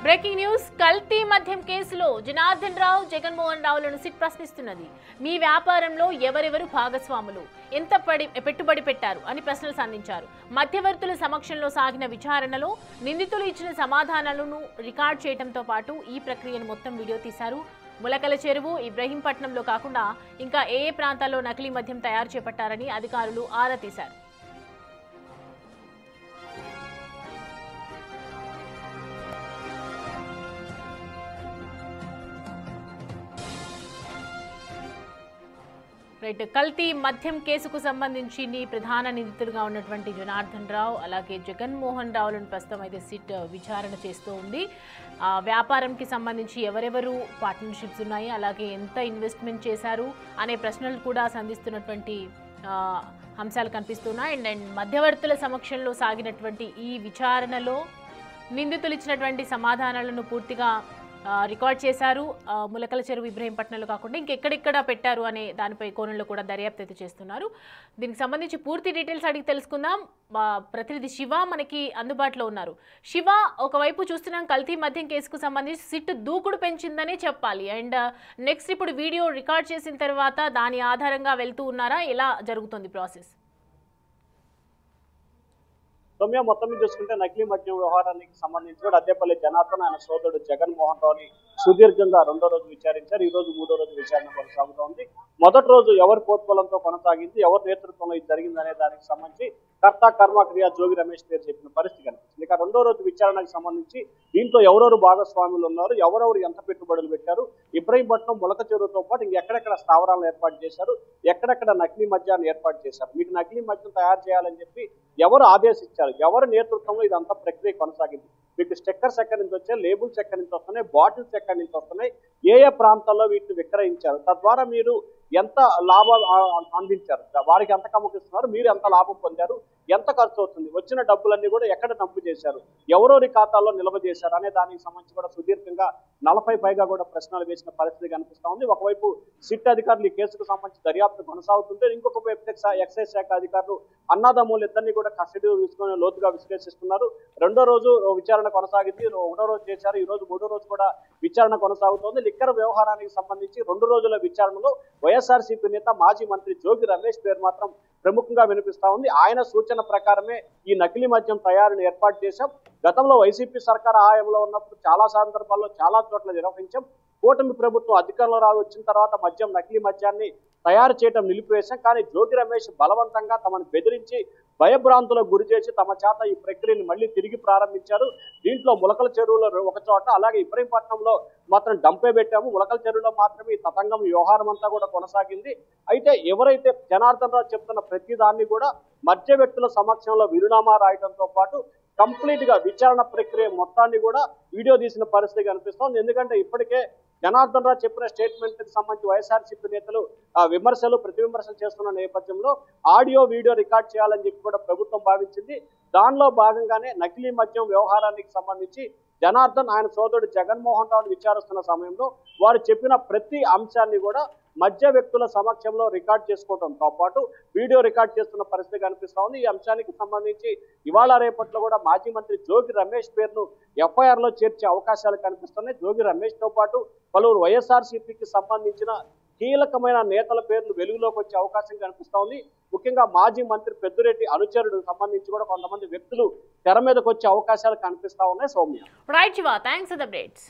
Breaking news కల్తీ మద్యం కేసులో జనార్దన్ రావు జగన్మోహన్ రావులను సిట్ ప్రశ్నిస్తున్నది. మీ వ్యాపారంలో ఎవరెవరు భాగస్వాములు, ఎంత పెట్టుబడి పెట్టారు అని ప్రశ్నలు సంధించారు. మధ్యవర్తుల సమక్షంలో సాగిన విచారణలో నిందితులు ఇచ్చిన సమాధానాలను రికార్డ్ చేయడంతో పాటు ఈ ప్రక్రియను మొత్తం వీడియో తీశారు. ములకల చెరువు, ఇబ్రహీంపట్నంలో కాకుండా ఇంకా ఏ ప్రాంతాల్లో నకిలీ మద్యం తయారు చేపట్టారని అధికారులు ఆరా తీశారు. కల్తీ మద్యం కేసుకు సంబంధించి ప్రధాన నిందితులుగా ఉన్నటువంటి జనార్దన్ రావు అలాగే జగన్మోహన్ రావులను ప్రస్తుతం అయితే సిట్ విచారణ చేస్తూ ఉంది. వ్యాపారంకి సంబంధించి ఎవరెవరు పార్ట్నర్షిప్స్ ఉన్నాయి, అలాగే ఎంత ఇన్వెస్ట్మెంట్ చేశారు అనే ప్రశ్నలు కూడా సంధిస్తున్నటువంటి అంశాలు కనిపిస్తున్నాయి. అండ్ మధ్యవర్తుల సమక్షంలో సాగినటువంటి ఈ విచారణలో నిందితులు ఇచ్చినటువంటి సమాధానాలను పూర్తిగా రికార్డ్ చేశారు. ములకల చెరువు, ఇబ్రహీంపట్నంలో కాకుండా ఇంకెక్కడెక్కడ పెట్టారు అనే దానిపై కోణంలో కూడా దర్యాప్తు అయితే చేస్తున్నారు. దీనికి సంబంధించి పూర్తి డీటెయిల్స్ అడిగి తెలుసుకుందాం. ప్రతినిధి శివ మనకి అందుబాటులో ఉన్నారు. శివ, ఒకవైపు చూస్తున్నాం కల్తీ మద్యం కేసుకు సంబంధించి సిట్ దూకుడు పెంచిందనే చెప్పాలి. అండ్ నెక్స్ట్ ఇప్పుడు వీడియో రికార్డ్ చేసిన తర్వాత దాని ఆధారంగా వెళ్తూ ఉన్నారా, ఎలా జరుగుతుంది ప్రాసెస్? సౌమ్య, మొత్తం మీద చూసుకుంటే నకిలీ మద్యం వ్యవహారానికి సంబంధించి కూడా అద్దెపల్లి జనార్దన్ ఆయన సోదరుడు జగన్మోహన్ రావుని సుదీర్ఘంగా 2వ రోజు విచారించారు. ఈ రోజు 3వ రోజు విచారణ కొనసాగుతోంది. మొదటి రోజు ఎవరి పోత్బలంతో కొనసాగింది, ఎవరి నేతృత్వంలో ఇది జరిగిందనే దానికి సంబంధించి కర్త కర్మ క్రియ జోగి రమేష్ పేరు చెప్పిన పరిస్థితి కనిపిస్తుంది. ఇక 2వ రోజు విచారణకు సంబంధించి దీంట్లో ఎవరెవరు భాగస్వాములు ఉన్నారు, ఎవరెవరు ఎంత పెట్టుబడులు పెట్టారు, ఇబ్రహీంపట్నం, ములక చెరువుతో పాటు ఇంకెక్కడెక్కడ స్థావరాలను ఏర్పాటు చేశారు, ఎక్కడెక్కడ నకిలీ మద్యాన్ని ఏర్పాటు చేశారు, మీకు నకిలీ మద్యం తయారు చేయాలని చెప్పి ఎవరు ఆదేశించారు, ఎవరి నేతృత్వంలో ఇదంతా ప్రక్రియ కొనసాగింది, మీకు స్టిక్కర్స్ ఎక్కడి నుంచి వచ్చాయి, లేబుల్స్ ఎక్కడి నుంచి వస్తున్నాయి, బాటిల్స్ ఎక్కడి నుంచి వస్తున్నాయి, ఏ ఏ ప్రాంతాల్లో వీటిని విక్రయించారు, తద్వారా మీరు ఎంత లాభం అందించారు, వారికి ఎంత కమ్ముకిస్తున్నారు, మీరు ఎంత లాభం పొందారు, ఎంత ఖర్చు అవుతుంది, వచ్చిన డబ్బులన్నీ కూడా ఎక్కడ డంపు చేశారు, ఎవరెవరి ఖాతాల్లో నిల్వ చేశారు అనే దానికి సంబంధించి కూడా సుదీర్ఘంగా 40 పైగా కూడా ప్రశ్నలు వేసిన పరిస్థితి కనిపిస్తా ఉంది. ఒకవైపు సిట్ అధికారులు ఈ కేసుకు సంబంధించి దర్యాప్తు కొనసాగుతుంటే, ఇంకొక వైపు ఎక్సైజ్ శాఖ అధికారులు అన్నదమ్ములు ఇద్దరిని కూడా కస్టడీలో తీసుకుని లోతుగా విశ్లేషిస్తున్నారు. 2వ రోజు విచారణ కొనసాగింది, 1వ రోజు చేశారు, ఈ రోజు 3వ రోజు కూడా విచారణ కొనసాగుతోంది. లిక్కర్ వ్యవహారానికి సంబంధించి 2 రోజుల విచారణలో వైఎస్ఆర్సీపీ నేత మాజీ మంత్రి జోగి రమేష్ పేరు మాత్రం ప్రముఖంగా వినిపిస్తా ఉంది. ఆయన సూచన ప్రకారమే ఈ నకిలీ మద్యం తయారీని ఏర్పాటు చేశాం. గతంలో వైసీపీ సర్కార్ హయాంలో ఉన్నప్పుడు చాలా సందర్భాల్లో చాలా చోట్ల నిర్వహించాం. కూటమి ప్రభుత్వం అధికారంలో వచ్చిన తర్వాత నకిలీ మద్యాన్ని తయారు చేయడం నిలిపివేశాం. కానీ జోగి రమేష్ బలవంతంగా తమను బెదిరించి భయభ్రాంతులకు గురి చేసి తమ చేత ఈ ప్రక్రియను మళ్ళీ తిరిగి ప్రారంభించారు. దీంట్లో ములకల చెరువులో ఒక చోట, అలాగే ఇబ్రహీంపట్నంలో మాత్రం డంపే పెట్టాము. ములకల చెరువులో మాత్రమే ఈ తతంగం వ్యవహారం అంతా కూడా కొనసాగింది. అయితే ఎవరైతే జనార్దన్ రావు చెప్తున్న ప్రతి దాన్ని కూడా మధ్య వ్యక్తుల సమక్షంలో వీరునామా రాయడంతో పాటు కంప్లీట్ గా విచారణ ప్రక్రియ మొత్తాన్ని కూడా వీడియో తీసిన పరిస్థితి కనిపిస్తోంది. ఎందుకంటే ఇప్పటికే జనార్దన్ రావు చెప్పిన స్టేట్మెంట్ కి సంబంధించి వైఎస్ఆర్సీపీ నేతలు ప్రతి విమర్శలు చేస్తున్న నేపథ్యంలో ఆడియో వీడియో రికార్డ్ చేయాలని చెప్పి కూడా ప్రభుత్వం భావించింది. దానిలో భాగంగానే నకిలీ మద్యం వ్యవహారానికి సంబంధించి జనార్దన్ ఆయన సోదరుడు జగన్మోహన్ రావును విచారిస్తున్న సమయంలో వారు చెప్పిన ప్రతి అంశాన్ని కూడా మధ్య వ్యక్తుల సమక్షంలో రికార్డ్ చేసుకోవడంతో పాటు వీడియో రికార్డ్ చేస్తున్న పరిస్థితి కనిపిస్తా ఉంది. ఈ అంశానికి సంబంధించి ఇవాళ రేపట్లో కూడా మాజీ మంత్రి జోగి రమేష్ పేరును ఎఫ్ఐఆర్ లో చేర్చే అవకాశాలు కనిపిస్తున్నాయి. జోగి రమేష్ తో పాటు పలువురు వైఎస్ఆర్సీపీకి సంబంధించిన కీలకమైన నేతల పేర్లు వెలుగులోకి వచ్చే అవకాశం కనిపిస్తా ఉంది. ముఖ్యంగా మాజీ మంత్రి పెద్దిరెడ్డి అనుచరుడు సంబంధించి కూడా కొంతమంది వ్యక్తులు తెర మీదకి వచ్చే అవకాశాలు కనిపిస్తా ఉన్నాయి. Soumya. Right Shiva, thanks for the updates.